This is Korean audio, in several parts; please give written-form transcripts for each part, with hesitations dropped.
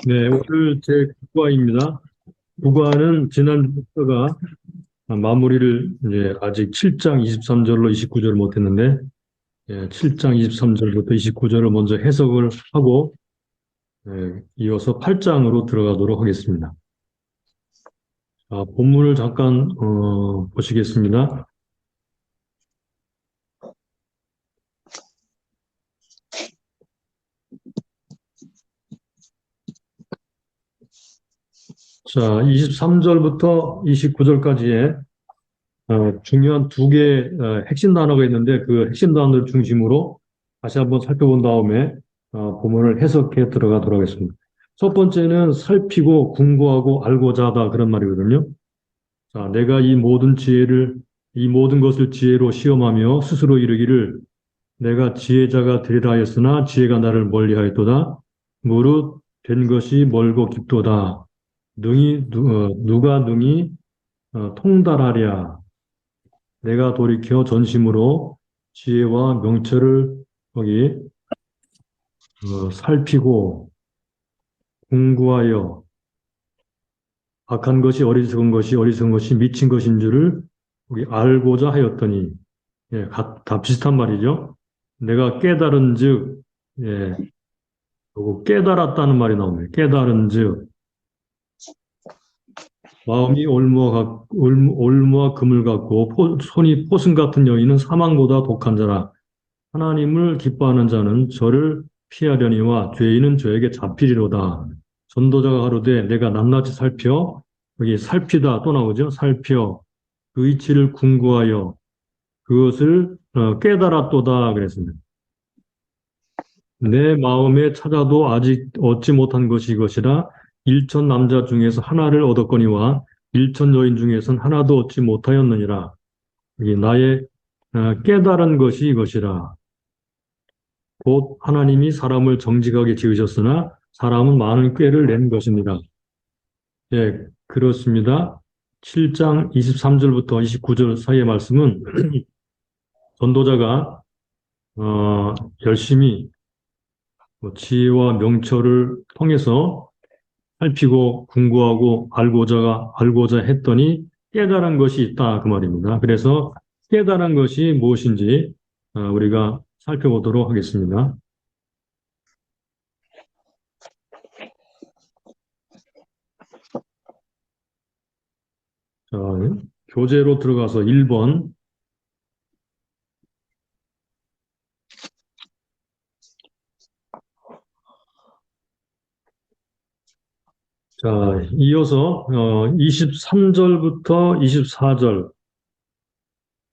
네, 오늘 제 국과입니다. 국과는 지난주가 마무리를 이제 아직 7장 23절로 29절을 못했는데, 7장 23절부터 29절을 먼저 해석을 하고, 이어서 8장으로 들어가도록 하겠습니다. 본문을 잠깐 보시겠습니다. 자, 23절부터 29절까지의 중요한 두 개의 핵심 단어가 있는데 그 핵심 단어를 중심으로 다시 한번 살펴본 다음에 본문을 해석해 들어가도록 하겠습니다. 첫 번째는 살피고 궁구하고 알고자 하다 그런 말이거든요. 자, 내가 이 모든 것을 지혜로 시험하며 스스로 이르기를 내가 지혜자가 되리라 하였으나 지혜가 나를 멀리하였도다. 무릇 된 것이 멀고 깊도다. 누가 능히 통달하랴. 내가 돌이켜 전심으로 지혜와 명철을 거기 살피고 공부하여 악한 것이 어리석은 것이 미친 것인 줄을 거기 알고자 하였더니 다 비슷한 말이죠. 내가 깨달은즉 요거 깨달았다는 말이 나옵니다. 깨달은즉 마음이 올무와 금을 갖고 손이 포승 같은 여인은 사망보다 독한 자라. 하나님을 기뻐하는 자는 저를 피하려니와 죄인은 저에게 잡히리로다. 전도자가 가로되 내가 낱낱이 살펴 여기 살피다 또 나오죠. 살펴 그 이치를 궁구하여 그것을 깨달았도다 그랬습니다. 내 마음에 찾아도 아직 얻지 못한 것이 이것이라 일천 남자 중에서 하나를 얻었거니와 일천 여인 중에선 하나도 얻지 못하였느니라. 여기 나의 깨달은 것이 이것이라. 곧 하나님이 사람을 정직하게 지으셨으나 사람은 많은 꾀를 낸 것입니다. 예, 그렇습니다. 7장 23절부터 29절 사이의 말씀은 전도자가 열심히 지혜와 명철을 통해서 살피고 궁구하고 알고자 했더니 깨달은 것이 있다 그 말입니다. 그래서 깨달은 것이 무엇인지 우리가 살펴보도록 하겠습니다. 자, 교재로 들어가서 1번. 자, 이어서 23절부터 24절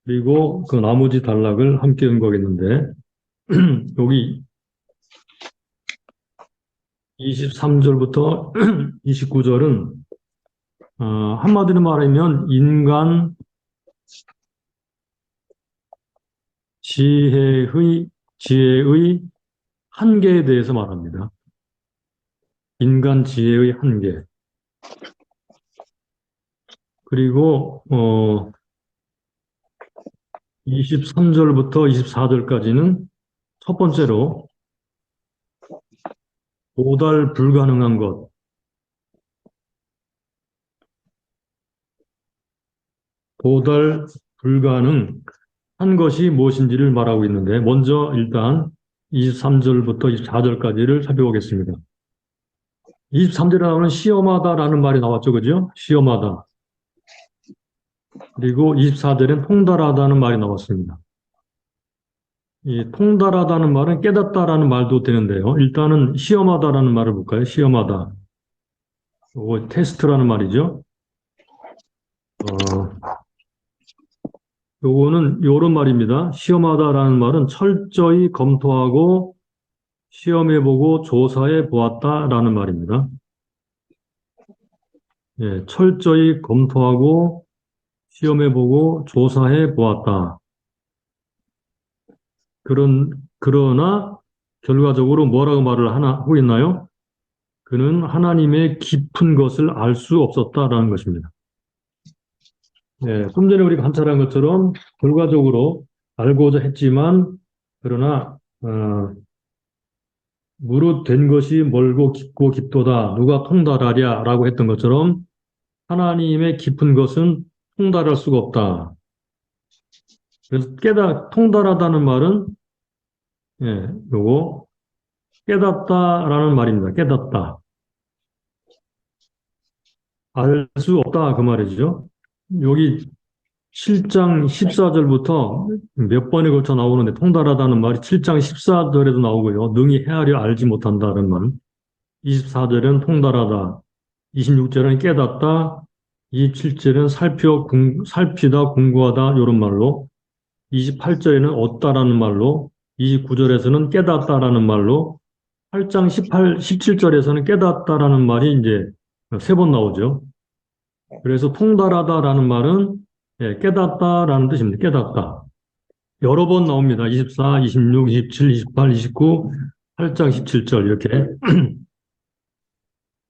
그리고 그 나머지 단락을 함께 연구하겠는데 여기 23절부터 29절은 한마디로 말하면 인간 지혜의 한계에 대해서 말합니다. 인간 지혜의 한계. 그리고 23절부터 24절까지는 첫 번째로 도달 불가능한 것, 도달 불가능한 것이 무엇인지를 말하고 있는데 먼저 일단 23절부터 24절까지를 살펴보겠습니다. 23절에 나오는 시험하다라는 말이 나왔죠. 그죠? 시험하다. 그리고 24절엔 통달하다는 말이 나왔습니다. 이 통달하다는 말은 깨닫다라는 말도 되는데요. 일단은 시험하다라는 말을 볼까요? 시험하다. 이거 테스트라는 말이죠. 요거는 요런 말입니다. 시험하다라는 말은 철저히 검토하고 시험해보고 조사해 보았다라는 말입니다. 예, 철저히 검토하고 시험해보고 조사해 보았다. 그러나 결과적으로 뭐라고 말을 하고 있나요? 그는 하나님의 깊은 것을 알 수 없었다라는 것입니다. 예, 좀 전에 우리가 관찰한 것처럼 결과적으로 알고자 했지만 그러나 무릇 된 것이 멀고 깊고 깊도다. 누가 통달하랴? 라고 했던 것처럼 하나님의 깊은 것은 통달할 수가 없다. 그래서 통달하다는 말은, 예, 요거, 깨닫다라는 말입니다. 깨닫다. 알 수 없다. 그 말이죠. 여기 7장 14절부터 몇 번에 걸쳐 나오는데 통달하다는 말이 7장 14절에도 나오고요. 능히 헤아려 알지 못한다는 말. 24절은 통달하다. 26절은 깨닫다. 27절은 살피다, 공부하다, 이런 말로. 28절에는 얻다라는 말로. 29절에서는 깨닫다라는 말로. 8장 17절에서는 깨닫다라는 말이 이제 세 번 나오죠. 그래서 통달하다라는 말은 예, 깨닫다라는 뜻입니다. 깨닫다. 여러 번 나옵니다. 24, 26, 27, 28, 29, 8장 17절 이렇게.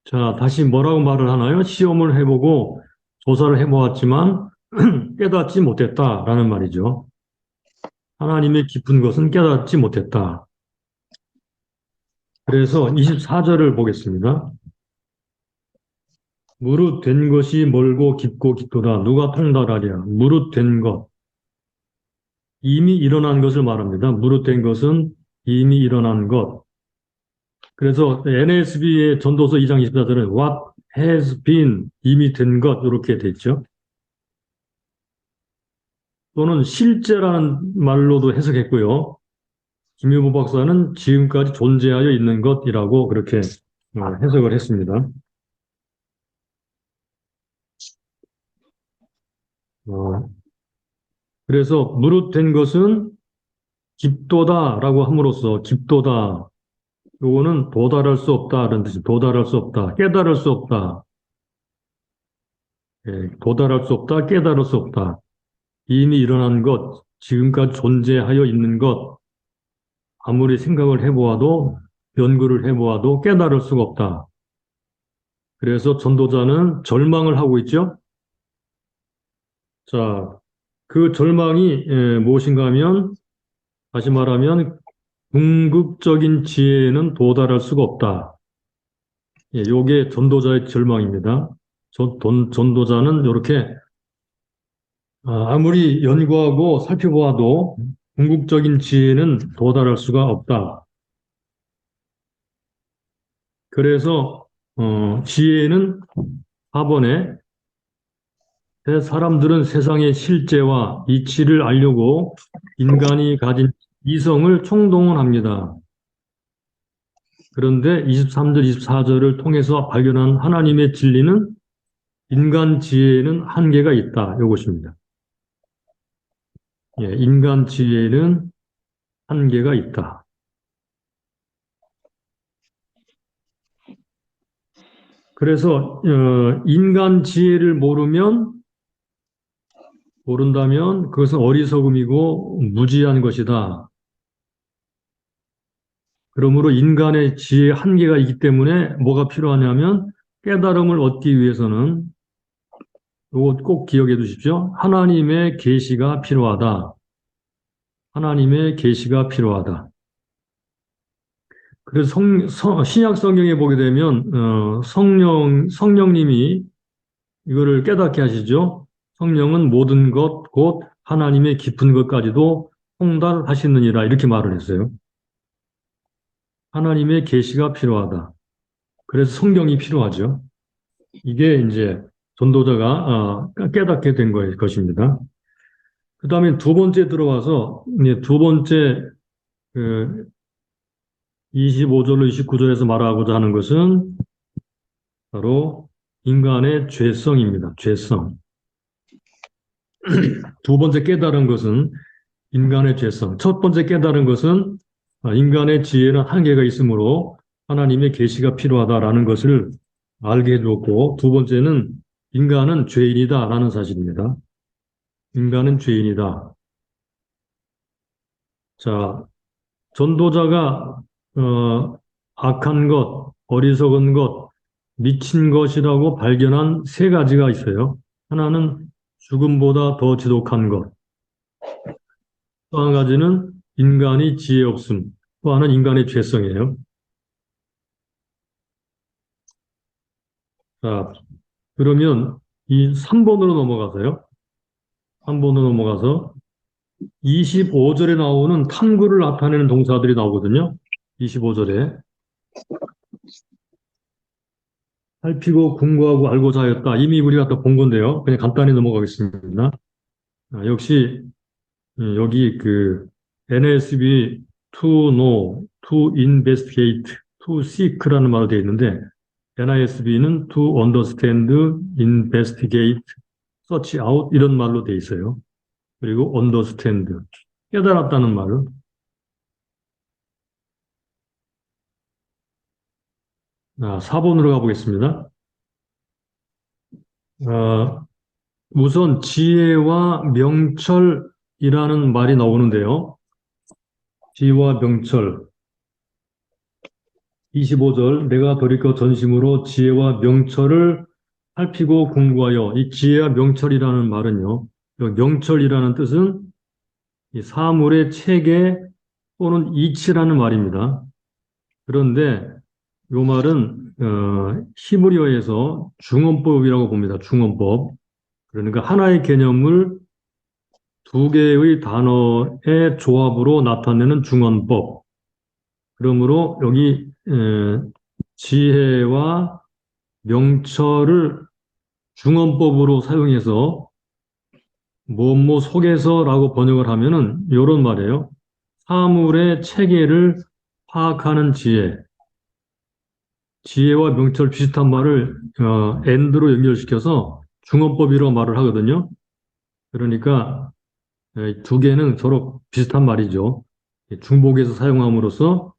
자, 다시 뭐라고 말을 하나요? 시험을 해보고 조사를 해보았지만 깨닫지 못했다라는 말이죠. 하나님의 깊은 것은 깨닫지 못했다. 그래서 24절을 보겠습니다. 무릇 된 것이 멀고 깊고 깊도다. 누가 통달하랴. 무릇 된 것. 이미 일어난 것을 말합니다. 무릇 된 것은 이미 일어난 것. 그래서 NSB의 전도서 2장 24절은 what has been, 이미 된 것, 이렇게 됐죠. 또는 실제라는 말로도 해석했고요. 김효보 박사는 지금까지 존재하여 있는 것이라고 그렇게 해석을 했습니다. 그래서 무릇 된 것은 깊도다라고 함으로써 깊도다. 요거는 도달할 수 없다라는 뜻이 도달할 수 없다. 깨달을 수 없다. 예, 도달할 수 없다. 깨달을 수 없다. 이미 일어난 것, 지금까지 존재하여 있는 것, 아무리 생각을 해보아도 연구를 해보아도 깨달을 수가 없다. 그래서 전도자는 절망을 하고 있죠. 자, 그 절망이 무엇인가 하면 다시 말하면 궁극적인 지혜에는 도달할 수가 없다. 예, 요게 전도자의 절망입니다. 전도자는 이렇게 아무리 연구하고 살펴보아도 궁극적인 지혜는 도달할 수가 없다. 그래서 지혜는 4번에 사람들은 세상의 실제와 이치를 알려고 인간이 가진 이성을 총동원합니다. 그런데 23절, 24절을 통해서 발견한 하나님의 진리는 인간 지혜에는 한계가 있다. 이것입니다. 예, 인간 지혜에는 한계가 있다. 그래서 인간 지혜를 모른다면 그것은 어리석음이고 무지한 것이다. 그러므로 인간의 지혜에 한계가 있기 때문에 뭐가 필요하냐면 깨달음을 얻기 위해서는 이거 꼭 기억해 두십시오. 하나님의 계시가 필요하다. 하나님의 계시가 필요하다. 그래서 신약 성경에 보게 되면 성령님이 이거를 깨닫게 하시죠. 성령은 모든 것, 곧 하나님의 깊은 것까지도 통달하시느니라 이렇게 말을 했어요. 하나님의 계시가 필요하다. 그래서 성경이 필요하죠. 이게 이제 전도자가 깨닫게 된 것입니다. 그 다음에 두 번째 들어와서 두 번째 25절로 29절에서 말하고자 하는 것은 바로 인간의 죄성입니다. 죄성. 두 번째 깨달은 것은 인간의 죄성. 첫 번째 깨달은 것은 인간의 지혜는 한계가 있으므로 하나님의 계시가 필요하다라는 것을 알게 해주었고, 두 번째는 인간은 죄인이다라는 사실입니다. 인간은 죄인이다. 자, 전도자가 악한 것, 어리석은 것, 미친 것이라고 발견한 세 가지가 있어요. 하나는 죽음보다 더 지독한 것. 또 한 가지는 인간이 지혜 없음. 또 하나는 인간의 죄성이에요. 자, 그러면 이 3번으로 넘어가서요. 3번으로 넘어가서 25절에 나오는 탐구를 나타내는 동사들이 나오거든요. 25절에 살피고 궁구하고 알고자 하였다. 이미 우리가 다 본 건데요. 그냥 간단히 넘어가겠습니다. 역시 여기 그 NASB to know, to investigate, to seek라는 말로 되어 있는데 NISB는 to understand, investigate, search out 이런 말로 되어 있어요. 그리고 understand, 깨달았다는 말을 4번으로 가보겠습니다. 우선 지혜와 명철이라는 말이 나오는데요. 지혜와 명철. 25절 내가 돌이켜 전심으로 지혜와 명철을 살피고 공부하여 이 지혜와 명철이라는 말은요. 명철이라는 뜻은 이 사물의 체계 또는 이치라는 말입니다. 그런데 이 말은 히브리어에서 중언법이라고 봅니다. 중언법. 그러니까 하나의 개념을 두 개의 단어의 조합으로 나타내는 중언법. 그러므로 여기 지혜와 명철을 중언법으로 사용해서 뭐뭐 속에서라고 번역을 하면은 이런 말이에요. 사물의 체계를 파악하는 지혜. 지혜와 명철 비슷한 말을 and로 연결시켜서 중언법이라고 말을 하거든요. 그러니까 두 개는 서로 비슷한 말이죠. 중복해서 사용함으로써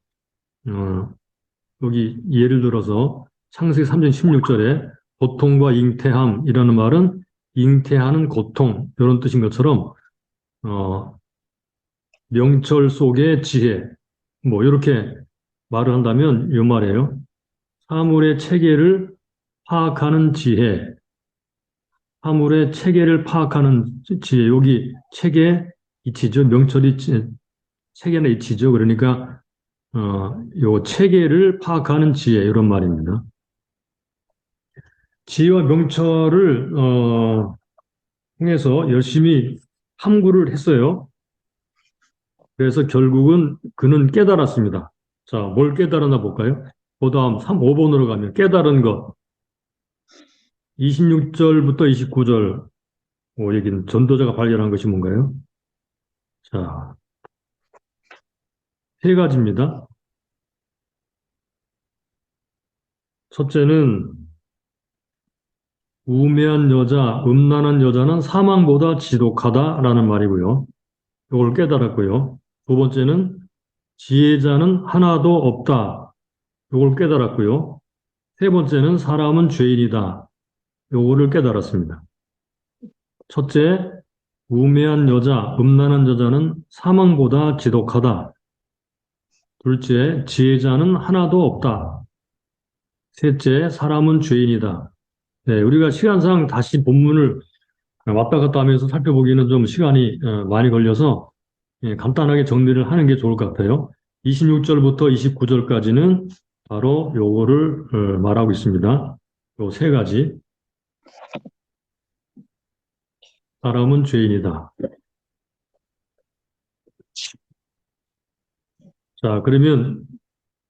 여기 예를 들어서 창세기 3장 16절에 고통과 잉태함이라는 말은 잉태하는 고통 이런 뜻인 것처럼 명철 속의 지혜 뭐 이렇게 말을 한다면 이 말이에요. 사물의 체계를 파악하는 지혜, 사물의 체계를 파악하는 지혜. 여기 체계 이치죠. 명철이 체계나 이치죠. 그러니까 요 체계를 파악하는 지혜 이런 말입니다. 지혜와 명철을 통해서 열심히 탐구를 했어요. 그래서 결국은 그는 깨달았습니다. 자, 뭘 깨달았나 볼까요? 그 다음 5번으로 가면 깨달은 것. 26절부터 29절 여기는 전도자가 발견한 것이 뭔가요? 자, 세 가지입니다. 첫째는 우매한 여자, 음란한 여자는 사망보다 지독하다라는 말이고요. 이걸 깨달았고요. 두 번째는 지혜자는 하나도 없다. 이걸 깨달았고요. 세 번째는 사람은 죄인이다. 요거를 깨달았습니다. 첫째, 우매한 여자, 음란한 여자는 사망보다 지독하다. 둘째, 지혜자는 하나도 없다. 셋째, 사람은 죄인이다. 네, 우리가 시간상 다시 본문을 왔다 갔다 하면서 살펴보기는 좀 시간이 많이 걸려서 간단하게 정리를 하는 게 좋을 것 같아요. 26절부터 29절까지는 바로 요거를 말하고 있습니다. 요 세 가지. 사람은 죄인이다. 자, 그러면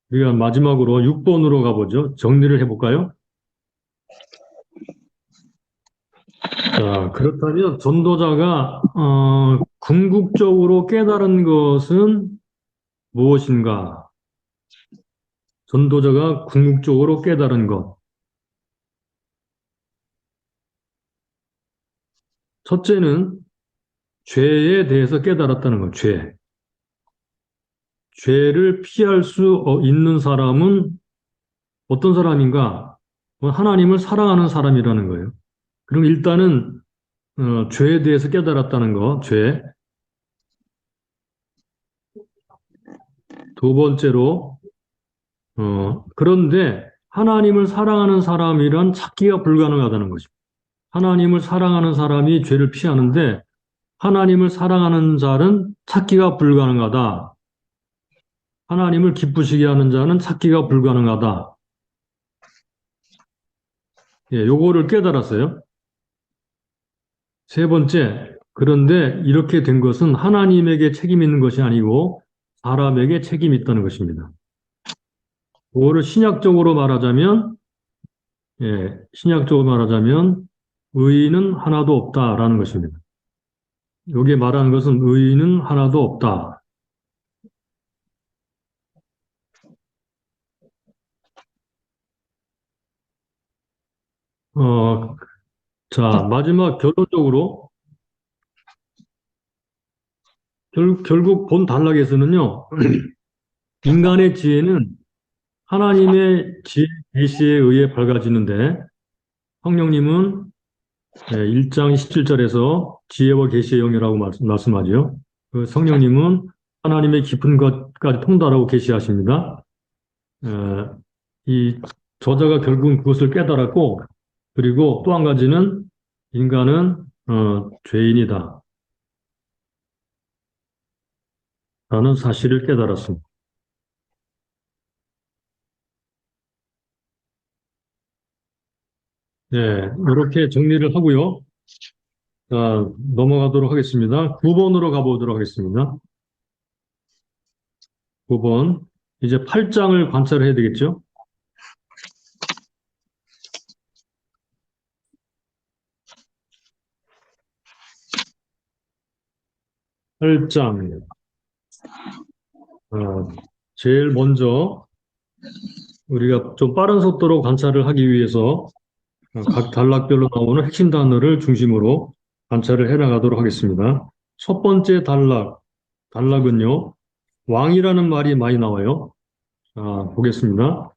우리가 마지막으로 6번으로 가보죠. 정리를 해볼까요? 자, 그렇다면 전도자가 궁극적으로 깨달은 것은 무엇인가? 전도자가 궁극적으로 깨달은 것. 첫째는 죄에 대해서 깨달았다는 것, 죄. 죄를 피할 수 있는 사람은 어떤 사람인가? 하나님을 사랑하는 사람이라는 거예요. 그럼 일단은 죄에 대해서 깨달았다는 거, 죄. 두 번째로 그런데 하나님을 사랑하는 사람이란 찾기가 불가능하다는 것입니다. 하나님을 사랑하는 사람이 죄를 피하는데 하나님을 사랑하는 자는 찾기가 불가능하다. 하나님을 기쁘시게 하는 자는 찾기가 불가능하다. 요거를 깨달았어요. 세 번째, 그런데 이렇게 된 것은 하나님에게 책임 있는 것이 아니고 사람에게 책임이 있다는 것입니다. 그거를 신약적으로 말하자면 의인은 하나도 없다라는 것입니다. 여기에 말하는 것은 의인은 하나도 없다. 어, 자, 마지막 결론적으로 결국 본 단락에서는요, 인간의 지혜는 하나님의 지혜 계시에 의해 밝아지는데 성령님은 1장 17절에서 지혜와 계시의 영이라고 말씀하지요. 그 성령님은 하나님의 깊은 것까지 통달하고 계시하십니다. 이 저자가 결국은 그것을 깨달았고, 그리고 또 한 가지는 인간은 죄인이다 라는 사실을 깨달았습니다. 네, 이렇게 정리를 하고요. 자, 넘어가도록 하겠습니다. 9번으로 가보도록 하겠습니다. 9번. 이제 8장을 관찰해야 되겠죠? 8장. 제일 먼저 우리가 좀 빠른 속도로 관찰을 하기 위해서 각 단락별로 나오는 핵심 단어를 중심으로 관찰을 해나가도록 하겠습니다. 첫 번째 단락은요, 왕이라는 말이 많이 나와요. 자, 보겠습니다.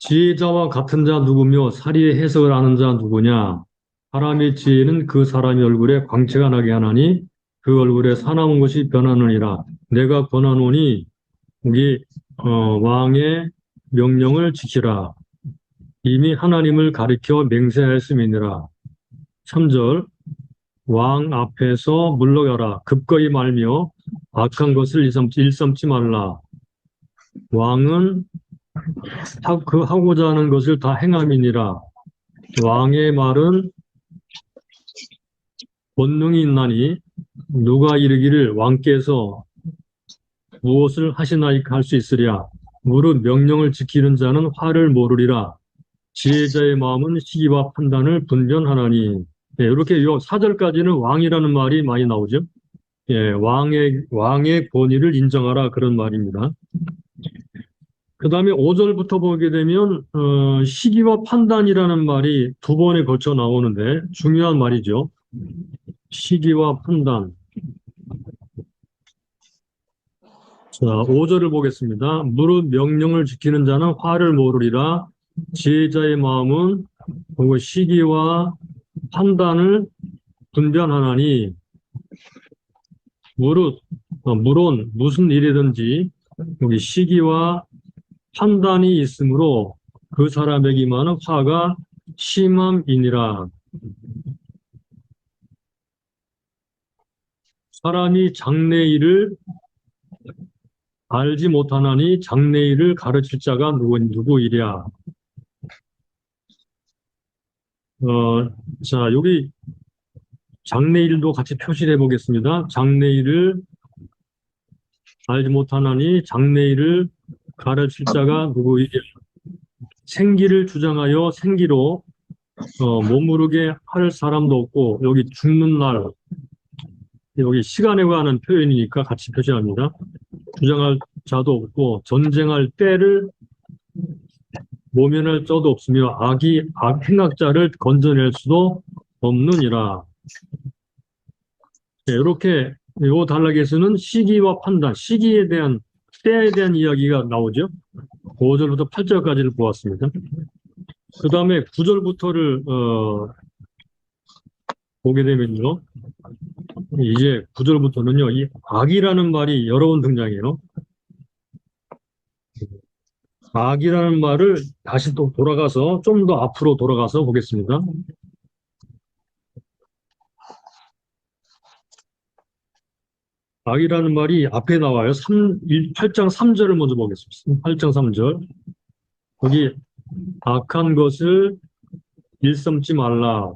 지혜자와 같은 자 누구며 사리의 해석을 아는 자 누구냐? 사람의 지혜는 그 사람의 얼굴에 광채가 나게 하나니 그 얼굴에 사나운 것이 변하느니라. 내가 권하노니 여기 왕의 명령을 지키라. 이미 하나님을 가리켜 맹세하였음이니라. 3절 왕 앞에서 물러가라. 급거이 말며 악한 것을 일삼지 말라. 왕은 그 하고자 하는 것을 다 행함이니라. 왕의 말은 본능이 있나니 누가 이르기를 왕께서 무엇을 하시나이까 할 수 있으랴. 무릇 명령을 지키는 자는 화를 모르리라. 지혜자의 마음은 시기와 판단을 분별하나니. 이렇게 요 4절까지는 왕이라는 말이 많이 나오죠. 왕의 권위를 인정하라 그런 말입니다. 그 다음에 5절부터 보게 되면 시기와 판단이라는 말이 두 번에 걸쳐 나오는데 중요한 말이죠. 시기와 판단. 자, 5절을 보겠습니다. 무릇 명령을 지키는 자는 화를 모르리라. 지혜자의 마음은 그 시기와 판단을 분별하나니 물론 무슨 일이든지 여기 시기와 판단이 있으므로 그 사람에게 임하는 화가 심함이니라. 사람이 장래일을 알지 못하나니 장래일을 가르칠 자가 누구이랴. 자, 여기 장래일도 같이 표시를 해보겠습니다. 장래일을 알지 못하나니 장래일을 가르칠 자가 누구이랴. 생기를 주장하여 생기로 머무르게 할 사람도 없고, 여기 죽는 날, 여기 시간에 관한 표현이니까 같이 표시합니다. 주장할 자도 없고 전쟁할 때를 모면할 자도 없으며 행악자를 건져낼 수도 없느니라. 이렇게 이 단락에서는 시기와 판단, 때에 대한 이야기가 나오죠. 5절부터 8절까지를 보았습니다. 그 다음에 9절부터를 보게 되면요. 이제 9절부터는요. 이 악이라는 말이 여러 번 등장해요. 악이라는 말을 다시 또 좀 더 앞으로 돌아가서 보겠습니다. 악이라는 말이 앞에 나와요. 8장 3절을 먼저 보겠습니다. 8장 3절. 거기 악한 것을 일삼지 말라.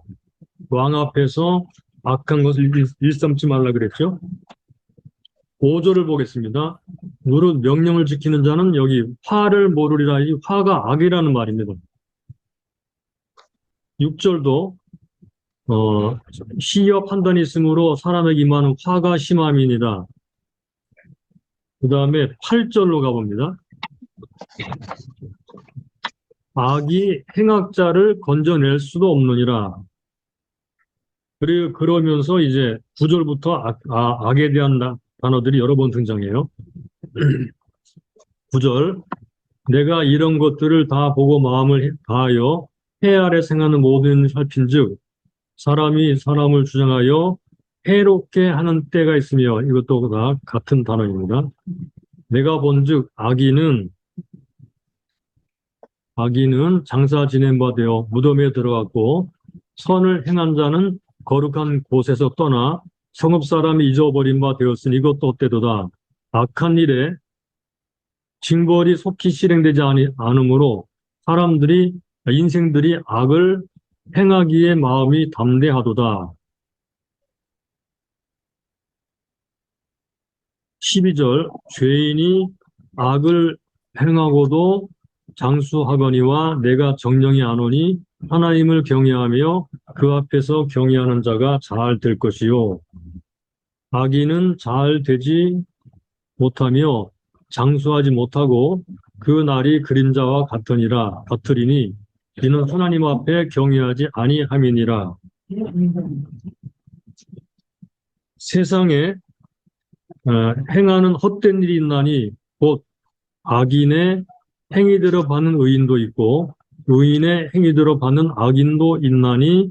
왕 앞에서 악한 것을 일삼지 말라 그랬죠. 5절을 보겠습니다. 무릇 명령을 지키는 자는 여기 화를 모르리라. 이 화가 악이라는 말입니다. 6절도 시여 판단이 있으므로 사람에게 임하는 화가 심함이니라. 그 다음에 8절로 가봅니다. 악이 행악자를 건져낼 수도 없느니라. 그리고 그러면서 이제 9절부터 악에 대한 단어들이 여러 번 등장해요. 9절, 내가 이런 것들을 다 보고 마음을 다하여 해 아래 생하는 모든 살핀즉 사람이 사람을 주장하여 해롭게 하는 때가 있으며, 이것도 다 같은 단어입니다. 내가 본즉 악인은 장사 지낸 바 되어 무덤에 들어갔고 선을 행한 자는 거룩한 곳에서 떠나 성읍 사람이 잊어버린 바 되었으니 이것도 어때도다. 악한 일에 징벌이 속히 실행되지 않으므로 인생들이 악을 행하기에 마음이 담대하도다. 12절, 죄인이 악을 행하고도 장수하거니와 내가 정령이 안 오니 하나님을 경외하며 그 앞에서 경외하는 자가 잘 될 것이요. 악인은 잘 되지 못하며 장수하지 못하고 그 날이 그림자와 같으리니 이는 하나님 앞에 경외하지 아니함이니라. 세상에 행하는 헛된 일이 있나니 곧 악인의 행위대로 받는 의인도 있고 의인의 행위대로 받는 악인도 있나니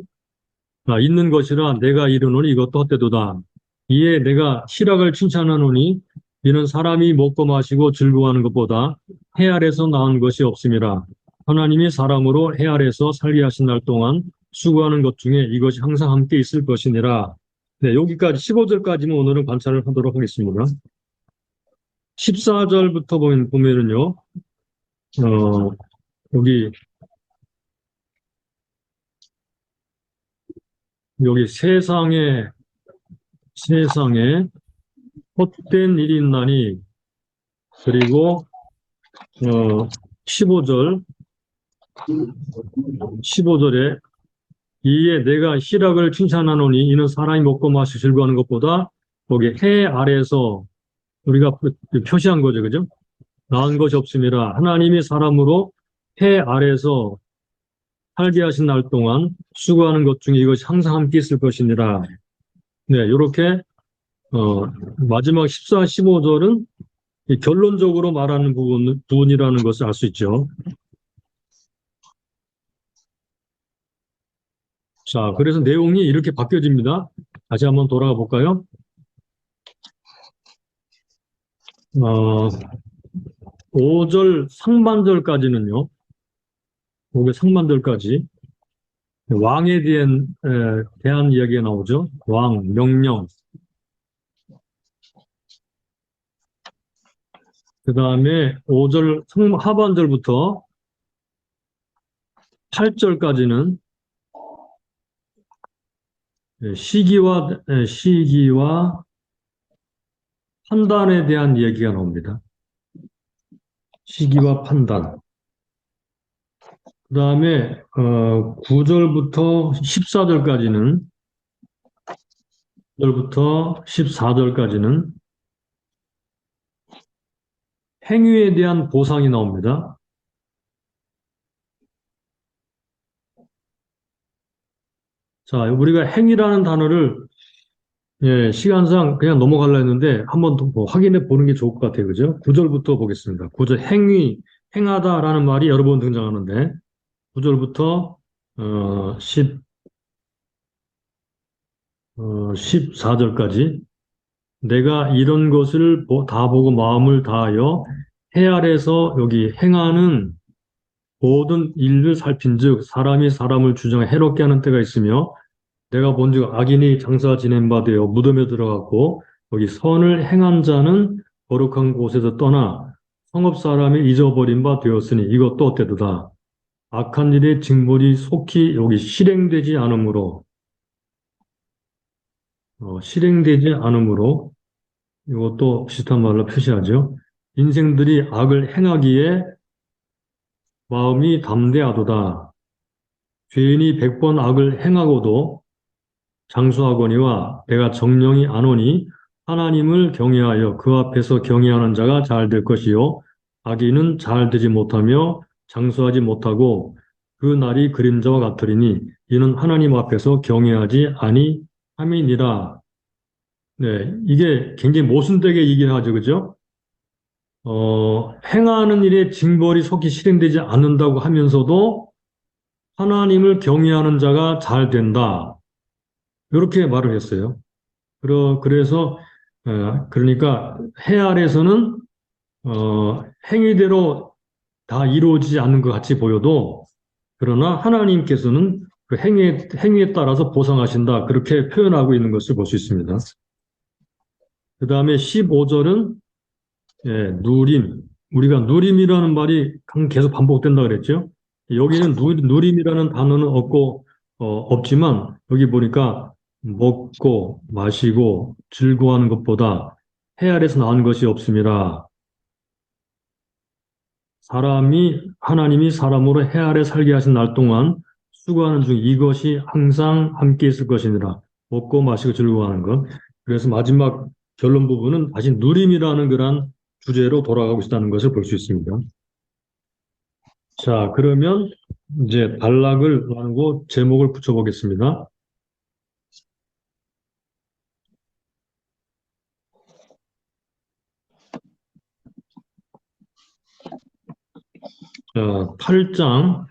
있는 것이라 내가 이르노니 이것도 헛되도다. 이에 내가 희락을 칭찬하노니 이는 사람이 먹고 마시고 즐거워하는 것보다 해 아래서 나은 것이 없음이라. 하나님이 사람으로 해 아래서 살게 하신 날 동안 수고하는 것 중에 이것이 항상 함께 있을 것이니라. 네, 여기까지 15절까지만 오늘은 관찰을 하도록 하겠습니다. 14절부터 보면은요, 여기 세상에 헛된 일이 있나니, 그리고 15절에 이에 내가 희락을 칭찬하노니 이는 사람이 먹고 마시고 즐거워하는 것보다 거기 해 아래에서 우리가 표시한 거죠, 그죠? 나은 것이 없음이라. 하나님이 사람으로 해 아래에서 살게 하신 날 동안 수고하는 것 중에 이것이 항상 함께 있을 것이니라. 네, 이렇게 마지막 14, 15절은 결론적으로 말하는 부분이라는 것을 알 수 있죠. 자, 그래서 내용이 이렇게 바뀌어집니다. 다시 한번 돌아가 볼까요? 5절 상반절까지는요, 5절 상반절까지 왕에 대한 이야기가 나오죠. 왕, 명령. 그 다음에 5절 하반절부터 8절까지는 시기와 판단에 대한 얘기가 나옵니다. 시기와 판단. 그 다음에 9절부터 14절까지는 행위에 대한 보상이 나옵니다. 자, 우리가 행위라는 단어를 시간상 그냥 넘어가려 했는데 한번 더 확인해 보는 게 좋을 것 같아요. 그죠? 9절부터 보겠습니다. 9절 행하다라는 말이 여러 번 등장하는데 9절부터 14절까지 내가 이런 것을 다 보고 마음을 다하여 해 아래서 여기 행하는 모든 일을 살핀즉 사람이 사람을 주장해 해롭게 하는 때가 있으며 내가 본즉 악인이 장사 지낸 바 되어 무덤에 들어갔고 여기 선을 행한 자는 거룩한 곳에서 떠나 성읍 사람이 잊어버린 바 되었으니 이것도 어때도다. 악한 일의 징벌이 속히 여기 실행되지 않으므로, 실행되지 않으므로, 이것도 비슷한 말로 표시하죠. 인생들이 악을 행하기에 마음이 담대하도다. 죄인이 100번 악을 행하고도 장수하거니와 내가 정령이 안 오니 하나님을 경외하여 그 앞에서 경외하는 자가 잘 될 것이요. 악인은 잘 되지 못하며 장수하지 못하고 그 날이 그림자와 같으리니 이는 하나님 앞에서 경외하지 아니함이니라. 네, 이게 굉장히 모순되게 얘기를 하죠, 그죠? 행하는 일에 징벌이 속히 실행되지 않는다고 하면서도 하나님을 경외하는 자가 잘 된다. 이렇게 말을 했어요. 그래서, 그러니까 해 아래서는, 행위대로 다 이루어지지 않는 것 같이 보여도, 그러나 하나님께서는 그 행위에 따라서 보상하신다. 그렇게 표현하고 있는 것을 볼 수 있습니다. 그 다음에 15절은 예, 누림. 우리가 누림이라는 말이 계속 반복된다 그랬죠. 여기는 누림이라는 단어는 없지만 여기 보니까 먹고 마시고 즐거워하는 것보다 해 아래서 나은 것이 없습니다. 하나님이 사람으로 해 아래 살게 하신 날 동안 수고하는 중 이것이 항상 함께 있을 것이니라. 먹고 마시고 즐거워하는 것. 그래서 마지막 결론 부분은 다시 누림이라는 그런 주제로 돌아가고 있다는 것을 볼 수 있습니다. 자, 그러면 이제 단락을 나누고 제목을 붙여보겠습니다. 자, 8장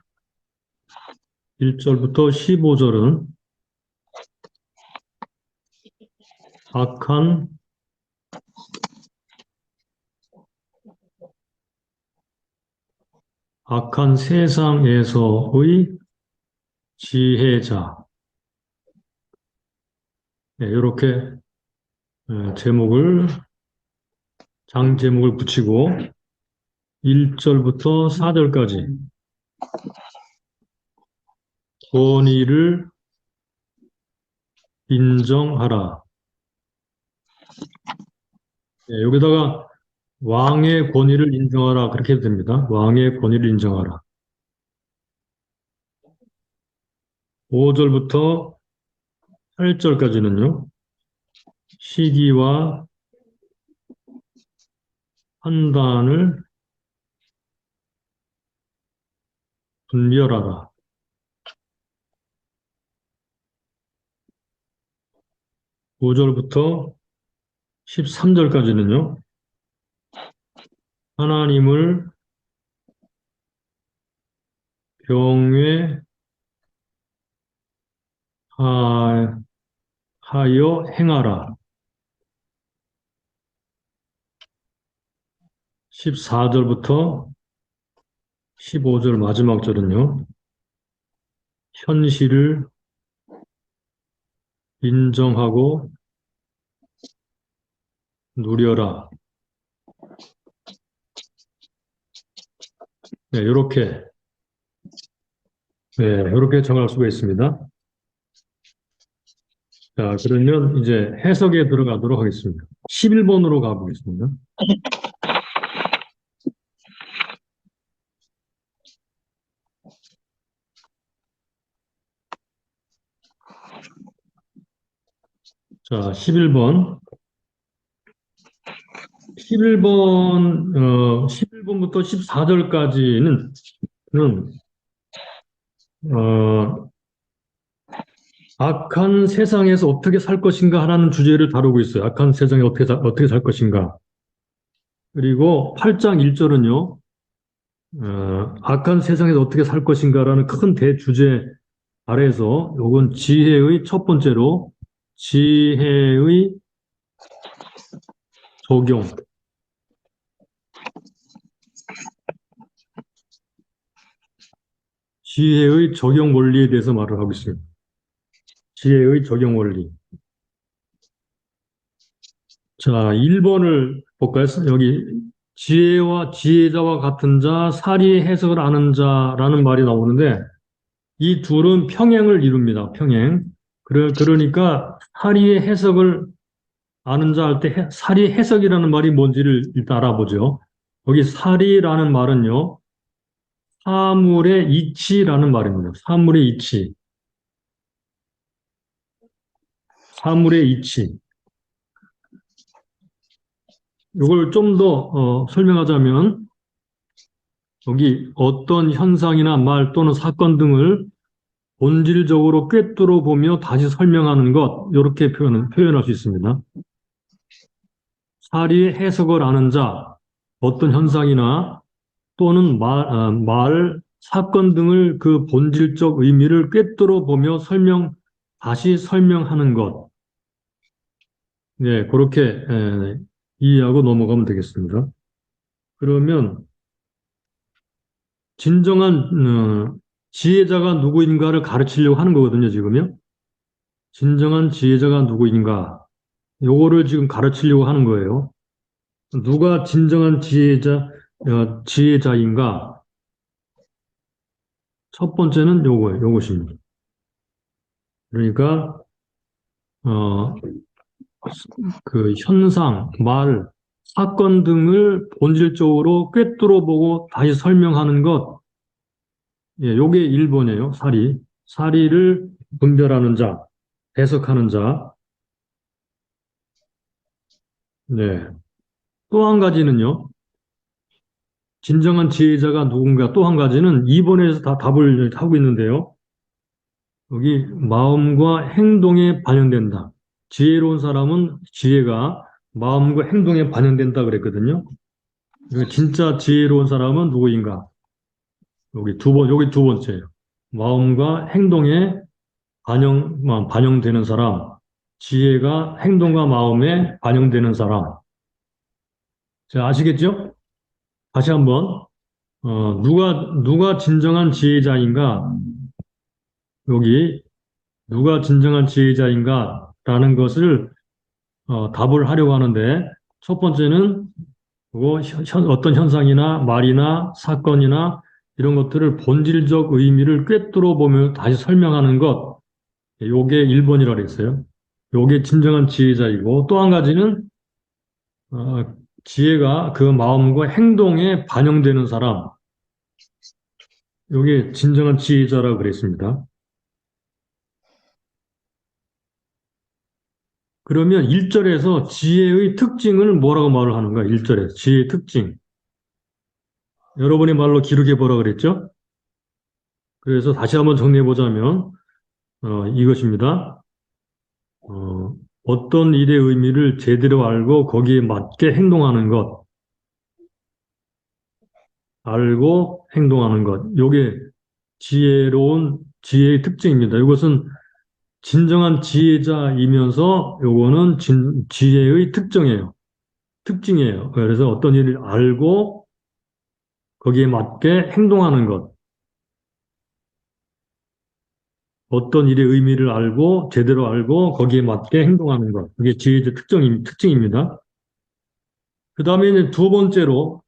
1절부터 15절은 악한 세상에서의 지혜자. 네, 이렇게 장 제목을 붙이고 1절부터 4절까지 권위를 인정하라. 네, 여기다가 왕의 권위를 인정하라. 그렇게 해도 됩니다. 왕의 권위를 인정하라. 5절부터 8절까지는요. 시기와 판단을 분별하라. 5절부터 13절까지는요. 하나님을 경외하여 행하라. 14절부터 15절 마지막 절은요. 현실을 인정하고 누려라. 네, 이렇게 정할 수가 있습니다. 자, 그러면 이제 해석에 들어가도록 하겠습니다. 11번으로 가보겠습니다. 자, 11번. 11번부터 14절까지는, 악한 세상에서 어떻게 살 것인가 하는 주제를 다루고 있어요. 악한 세상에 어떻게 살 것인가. 그리고 8장 1절은요, 악한 세상에서 어떻게 살 것인가라는 큰 대주제 아래에서 요건 지혜의 첫 번째로 지혜의 적용. 지혜의 적용 원리에 대해서 말을 하고 있습니다. 지혜의 적용 원리. 자, 1번을 볼까요? 여기 지혜와 지혜자와 같은 자, 사리의 해석을 아는 자라는 말이 나오는데 이 둘은 평행을 이룹니다. 평행. 그러니까 사리의 해석을 아는 자 할 때 사리 해석이라는 말이 뭔지를 일단 알아보죠. 여기 사리라는 말은요. 사물의 이치라는 말입니다. 사물의 이치. 사물의 이치. 이걸 좀 더 설명하자면 여기 어떤 현상이나 말 또는 사건 등을 본질적으로 꿰뚫어 보며 다시 설명하는 것 이렇게 표현할 수 있습니다. 사리의 해석을 아는 자, 어떤 현상이나 또는 말, 사건 등을 그 본질적 의미를 꿰뚫어 보며 다시 설명하는 것. 네, 그렇게 이해하고 넘어가면 되겠습니다. 그러면 진정한 지혜자가 누구인가를 가르치려고 하는 거거든요, 지금요. 진정한 지혜자가 누구인가. 요거를 지금 가르치려고 하는 거예요. 누가 진정한 지혜자인가? 첫 번째는 요것입니다. 그러니까, 어, 그 현상, 말, 사건 등을 본질적으로 꿰뚫어 보고 다시 설명하는 것, 예, 요게 1번이에요, 사리. 사리를 분별하는 자, 해석하는 자. 네. 또 한 가지는요, 진정한 지혜자가 누군가 또 한 가지는 2번에서 다 답을 하고 있는데요. 여기 마음과 행동에 반영된다. 지혜로운 사람은 지혜가 마음과 행동에 반영된다 그랬거든요. 진짜 지혜로운 사람은 누구인가? 여기 두 번째예요. 마음과 행동에 반영되는 사람, 지혜가 행동과 마음에 반영되는 사람. 자, 아시겠죠? 다시 한번, 누가 진정한 지혜자인가? 여기, 누가 진정한 지혜자인가? 라는 것을 답을 하려고 하는데, 첫 번째는 어떤 현상이나 말이나 사건이나 이런 것들을 본질적 의미를 꿰뚫어 보며 다시 설명하는 것, 요게 1번이라고 그랬어요. 요게 진정한 지혜자이고, 또 한 가지는 어, 지혜가 그 마음과 행동에 반영되는 사람, 요게 진정한 지혜자라고 그랬습니다. 그러면 1절에서 지혜의 특징을 뭐라고 말을 하는가? 1절에 지혜의 특징. 여러분의 말로 기록해 보라 그랬죠? 그래서 다시 한번 정리해 보자면 이것입니다. 어떤 일의 의미를 제대로 알고 거기에 맞게 행동하는 것, 알고 행동하는 것. 요게 지혜로운 지혜의 특징입니다. 이것은 진정한 지혜자이면서 요거는 지혜의 특징이에요. 그래서 어떤 일을 알고 거기에 맞게 행동하는 것. 어떤 일의 의미를 알고 제대로 알고 거기에 맞게 행동하는 것. 그게 지혜의 특징입니다. 그 다음에 이제 두 번째로,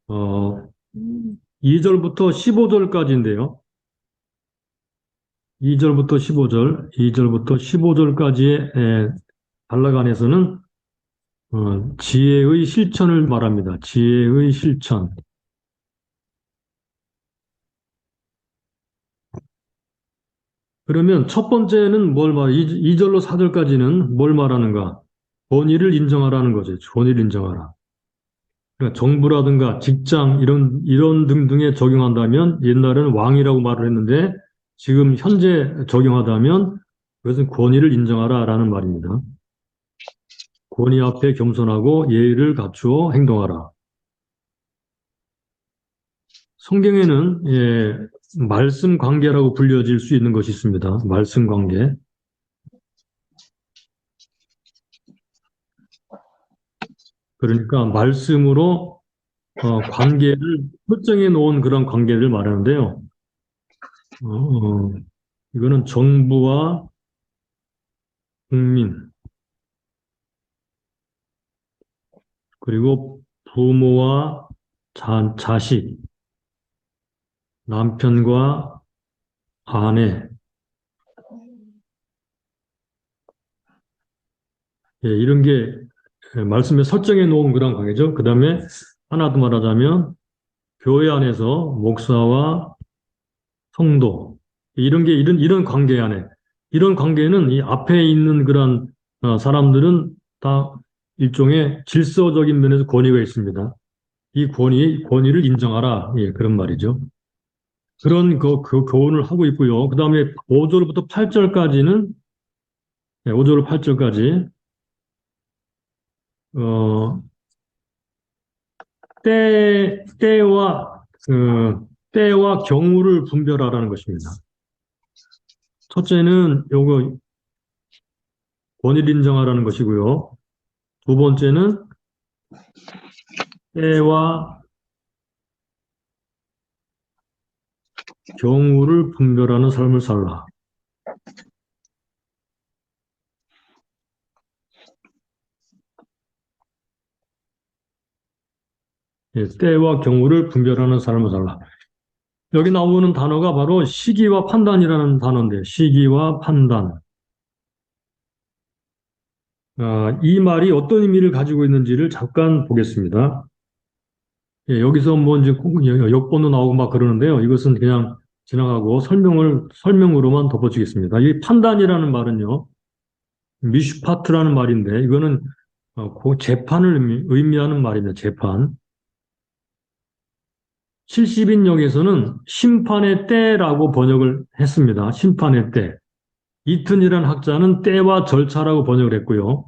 어, 2절부터 15절까지인데요. 2절부터 15절까지의 단락안에서는 지혜의 실천을 말합니다. 지혜의 실천. 그러면 첫 번째는 2절로 4절까지는 뭘 말하는가? 권위를 인정하라는 거죠. 권위를 인정하라. 그러니까 정부라든가 직장 이런 등등에 적용한다면 옛날에는 왕이라고 말을 했는데 지금 현재 적용하다면 그것은 권위를 인정하라라는 말입니다. 권위 앞에 겸손하고 예의를 갖추어 행동하라. 성경에는 말씀 관계라고 불려질 수 있는 것이 있습니다. 말씀 관계. 그러니까 말씀으로 관계를 설정해 놓은 그런 관계를 말하는데요. 이거는 정부와 국민, 그리고 부모와 자식, 남편과 아내, 예, 이런 게 말씀에 설정해 놓은 그런 관계죠. 그 다음에 하나 더 말하자면 교회 안에서 목사와 성도 이런 게 이런 관계 안에 이런 관계는 이 앞에 있는 그런 사람들은 다 일종의 질서적인 면에서 권위가 있습니다. 이 권위를 인정하라. 예, 그런 말이죠. 그런 그 교훈을 하고 있고요. 그 다음에 5절부터 8절까지는 5절 8절까지 어, 때와 때와 경우를 분별하라는 것입니다. 첫째는 요거 권위를 인정하라는 것이고요. 두 번째는 때와 경우를 분별하는 삶을 살라. 예, 때와 경우를 분별하는 삶을 살라. 여기 나오는 단어가 바로 시기와 판단이라는 단어인데, 시기와 판단. 이 말이 어떤 의미를 가지고 있는지를 잠깐 보겠습니다. 예, 여기서 뭐 이제 역번도 나오고 막 그러는데요. 이것은 그냥 지나가고 설명으로만 덧붙이겠습니다. 이 판단이라는 말은요, 미슈파트라는 말인데, 이거는 그 재판을 의미하는 말입니다. 재판. 70인역에서는 심판의 때라고 번역을 했습니다. 심판의 때. 이튼이라는 학자는 때와 절차라고 번역을 했고요.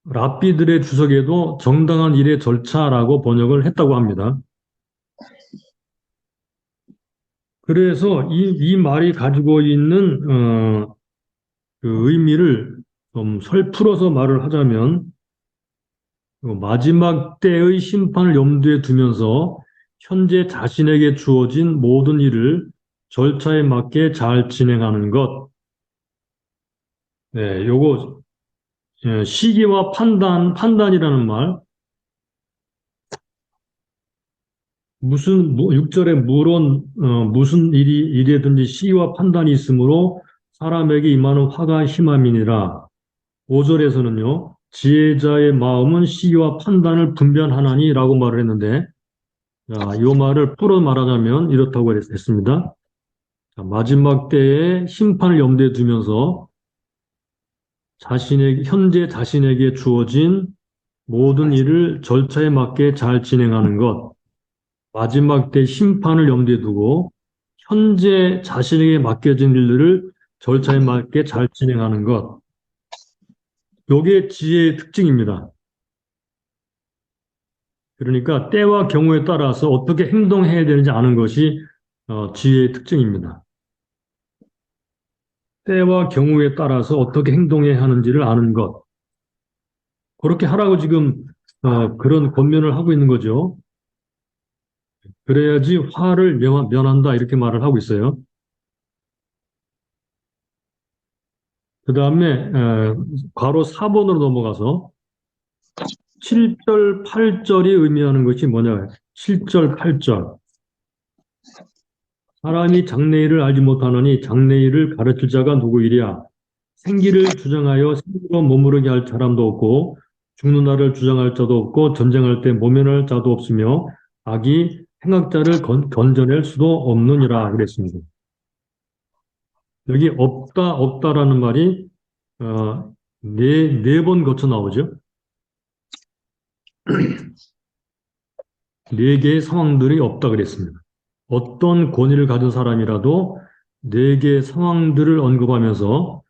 랍비들의 주석에도 정당한 일의 절차라고 번역을 했다고 합니다. 그래서 이 말이 가지고 있는 그 의미를 좀 풀어서 말을 하자면 마지막 때의 심판을 염두에 두면서 현재 자신에게 주어진 모든 일을 절차에 맞게 잘 진행하는 것. 네, 요거 시기와 판단이라는 말. 무슨 6절에 물론 무슨 일이든지 시기와 판단이 있으므로 사람에게 임하는 화가 심함이니라. 5절에서는요. 지혜자의 마음은 시기와 판단을 분별하나니라고 말을 했는데 자, 이 말을 풀어 말하자면 이렇다고 했습니다. 자, 마지막 때에 심판을 염두에 두면서 현재 자신에게 주어진 모든 일을 절차에 맞게 잘 진행하는 것. 마지막 때 심판을 염두에 두고 현재 자신에게 맡겨진 일들을 절차에 맞게 잘 진행하는 것. 요게 지혜의 특징입니다. 그러니까 때와 경우에 따라서 어떻게 행동해야 되는지 아는 것이 지혜의 특징입니다. 때와 경우에 따라서 어떻게 행동해야 하는지를 아는 것. 그렇게 하라고 지금 그런 권면을 하고 있는 거죠. 그래야지 화를 면한다 이렇게 말을 하고 있어요. 그 다음에 괄호 4번으로 넘어가서 7절, 8절이 의미하는 것이 뭐냐? 7절, 8절. 사람이 장래일을 알지 못하느니 장래일을 가르칠 자가 누구이랴? 생기를 주장하여 생기로 머무르게 할 사람도 없고 죽는 날을 주장할 자도 없고 전쟁할 때 모면할 자도 없으며 악이 행악자를 건져낼 수도 없느니라 그랬습니다. 여기 없다라는 말이 네 번 거쳐 나오죠. 네 개의 상황들이 없다 그랬습니다. 어떤 권위를 가진 사람이라도 네 개의 상황들을 언급하면서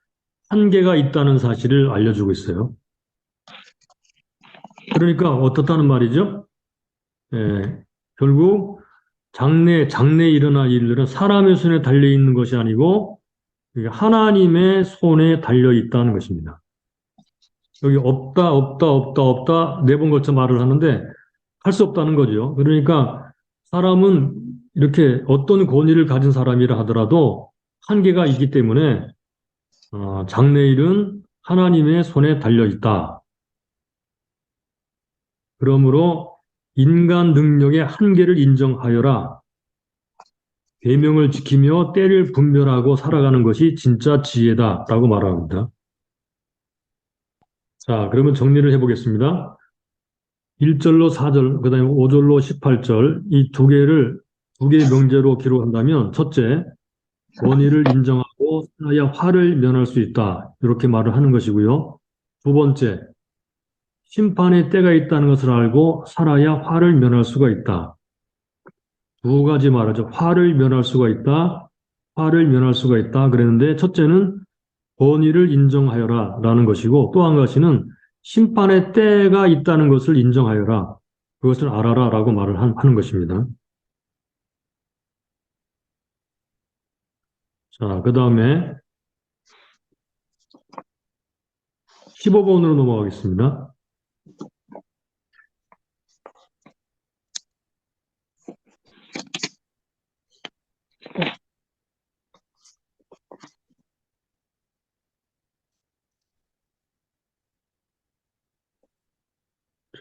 한계가 있다는 사실을 알려주고 있어요. 그러니까 어떻다는 말이죠? 예, 결국 장래에 일어날 일들은 사람의 손에 달려 있는 것이 아니고 하나님의 손에 달려 있다는 것입니다. 여기 없다 네 번 걸쳐 말을 하는데 할 수 없다는 거죠. 그러니까 사람은 이렇게 어떤 권위를 가진 사람이라 하더라도 한계가 있기 때문에 장래일은 하나님의 손에 달려 있다. 그러므로 인간 능력의 한계를 인정하여라. 계명을 지키며 때를 분별하고 살아가는 것이 진짜 지혜다라고 말합니다. 자, 그러면 정리를 해보겠습니다. 1절로 4절, 그 다음에 5절로 18절, 이 두 개의 명제로 기록한다면, 첫째, 원의를 인정하고 살아야 화를 면할 수 있다. 이렇게 말을 하는 것이고요. 두 번째, 심판의 때가 있다는 것을 알고 살아야 화를 면할 수가 있다. 두 가지 말하죠. 화를 면할 수가 있다. 화를 면할 수가 있다. 그랬는데, 첫째는 권위를 인정하여라 라는 것이고, 또 한 가지는 심판의 때가 있다는 것을 인정하여라. 그것을 알아라 라고 말을 하는 것입니다. 자, 그 다음에 15번으로 넘어가겠습니다.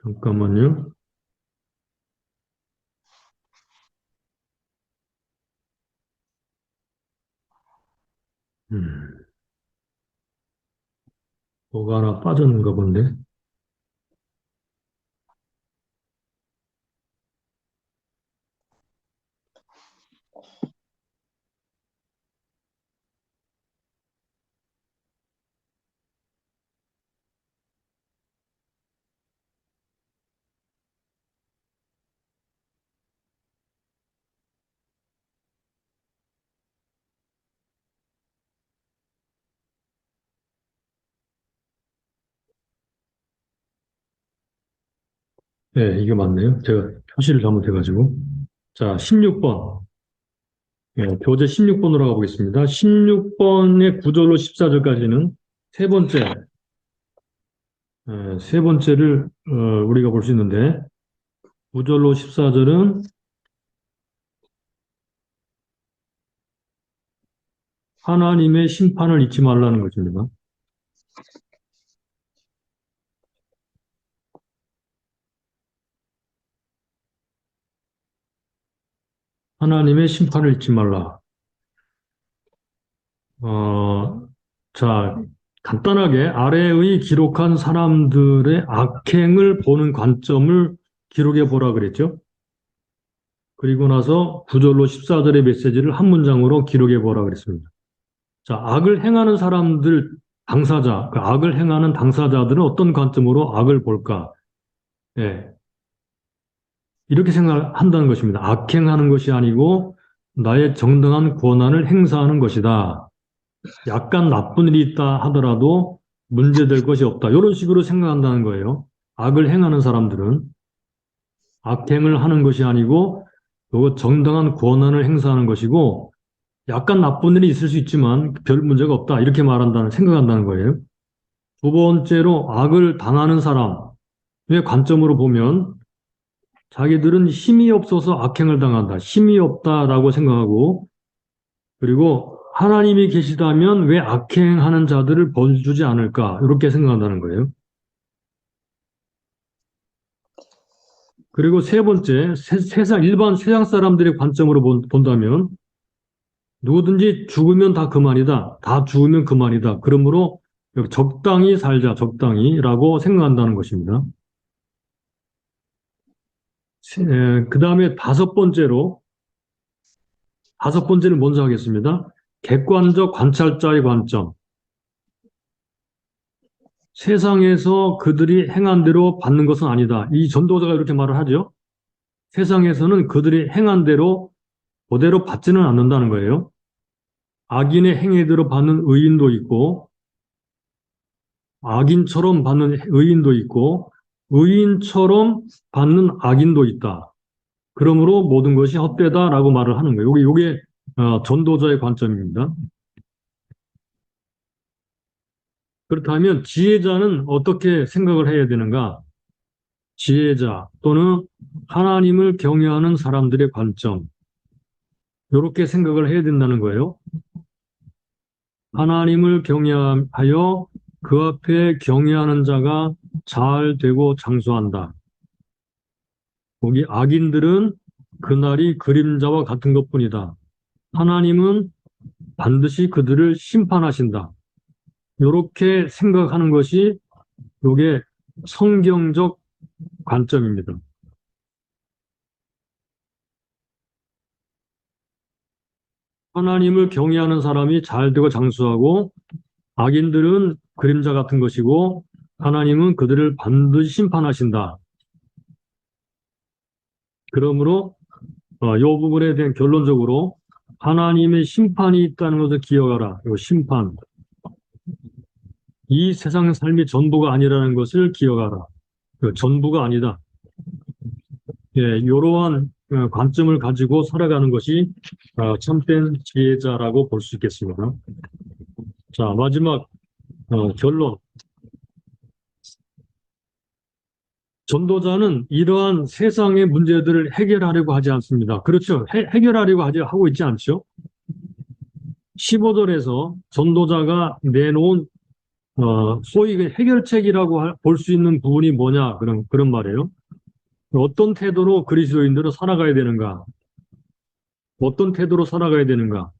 잠깐만요. 음, 뭐가 하나 빠졌는가 본데. 네, 이게 맞네요. 제가 표시를 잘못해가지고. 자, 16번. 교재 16번으로 가보겠습니다. 16번의 9절로 14절까지는 세 번째, 세 번째를 우리가 볼 수 있는데, 9절로 14절은 하나님의 심판을 잊지 말라는 것입니다. 하나님의 심판을 잊지 말라. 어, 자, 간단하게 아래의 기록한 사람들의 악행을 보는 관점을 기록해 보라 그랬죠. 그리고 나서 9절로 14절의 메시지를 한 문장으로 기록해 보라 그랬습니다. 자, 악을 행하는 사람들, 당사자, 그 악을 행하는 당사자들은 어떤 관점으로 악을 볼까? 예, 이렇게 생각한다는 것입니다. 악행하는 것이 아니고 나의 정당한 권한을 행사하는 것이다. 약간 나쁜 일이 있다 하더라도 문제될 것이 없다. 이런 식으로 생각한다는 거예요. 악을 행하는 사람들은 악행을 하는 것이 아니고 그거 정당한 권한을 행사하는 것이고 약간 나쁜 일이 있을 수 있지만 별 문제가 없다. 이렇게 생각한다는 거예요. 두 번째로 악을 당하는 사람의 관점으로 보면 자기들은 힘이 없어서 악행을 당한다. 힘이 없다라고 생각하고 그리고 하나님이 계시다면 왜 악행하는 자들을 벌주지 않을까? 이렇게 생각한다는 거예요. 그리고 세 번째, 일반 세상 사람들의 관점으로 본다면 누구든지 죽으면 다 그만이다. 다 죽으면 그만이다. 그러므로 적당히 살자, 적당히라고 생각한다는 것입니다. 그 다음에 다섯 번째를 먼저 하겠습니다. 객관적 관찰자의 관점. 세상에서 그들이 행한 대로 받는 것은 아니다. 이 전도자가 이렇게 말을 하죠. 세상에서는 그들이 행한 대로 그대로 받지는 않는다는 거예요. 악인의 행위대로 받는 의인도 있고, 악인처럼 받는 의인도 있고, 의인처럼 받는 악인도 있다. 그러므로 모든 것이 헛되다라고 말을 하는 거예요. 요게 전도자의 관점입니다. 그렇다면 지혜자는 어떻게 생각을 해야 되는가? 지혜자 또는 하나님을 경외하는 사람들의 관점. 이렇게 생각을 해야 된다는 거예요. 하나님을 경외하여 그 앞에 경외하는 자가 잘 되고 장수한다. 거기 악인들은 그날이 그림자와 같은 것뿐이다. 하나님은 반드시 그들을 심판하신다. 이렇게 생각하는 것이 이게 성경적 관점입니다. 하나님을 경외하는 사람이 잘되고 장수하고 악인들은 그림자 같은 것이고 하나님은 그들을 반드시 심판하신다. 그러므로 이 부분에 대한 결론적으로 하나님의 심판이 있다는 것을 기억하라. 이 심판. 이 세상 삶이 전부가 아니라는 것을 기억하라. 전부가 아니다. 예, 이러한 관점을 가지고 살아가는 것이 참된 지혜자라고 볼 수 있겠습니다. 자, 마지막 결론. 전도자는 이러한 세상의 문제들을 해결하려고 하지 않습니다. 그렇죠. 해결하려고 하고 있지 않죠. 15절에서 전도자가 내놓은 소위 해결책이라고 볼 수 있는 부분이 뭐냐 그런 말이에요. 어떤 태도로 그리스도인들은 살아가야 되는가? 어떤 태도로 살아가야 되는가?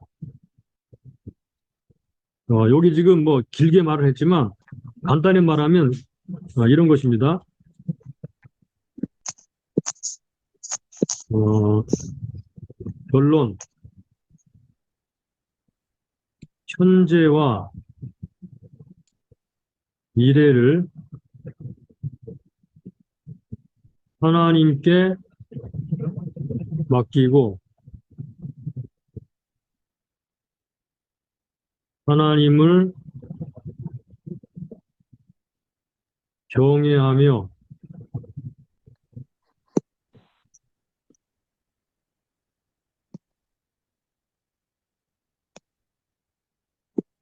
여기 지금 뭐 길게 말을 했지만 간단히 말하면 이런 것입니다. 결론. 현재와 미래를 하나님께 맡기고 하나님을 경외하며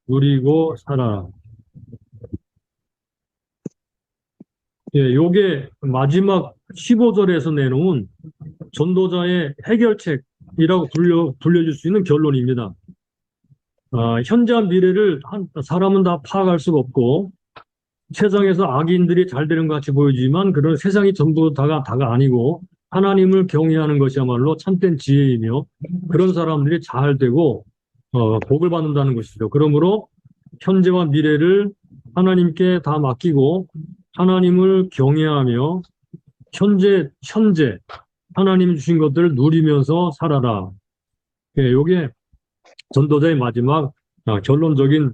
누리고 살아라. 예, 요게 마지막 15절에서 내놓은 전도자의 해결책이라고 불려줄 수 있는 결론입니다. 현재와 미래를 사람은 다 파악할 수가 없고 세상에서 악인들이 잘 되는 것 같이 보이지만 그런 세상이 전부 다가 아니고 하나님을 경외하는 것이야말로 참된 지혜이며 그런 사람들이 잘 되고 복을 받는다는 것이죠. 그러므로 현재와 미래를 하나님께 다 맡기고 하나님을 경외하며 현재 하나님이 주신 것들을 누리면서 살아라. 예, 이게 전도자의 마지막 결론적인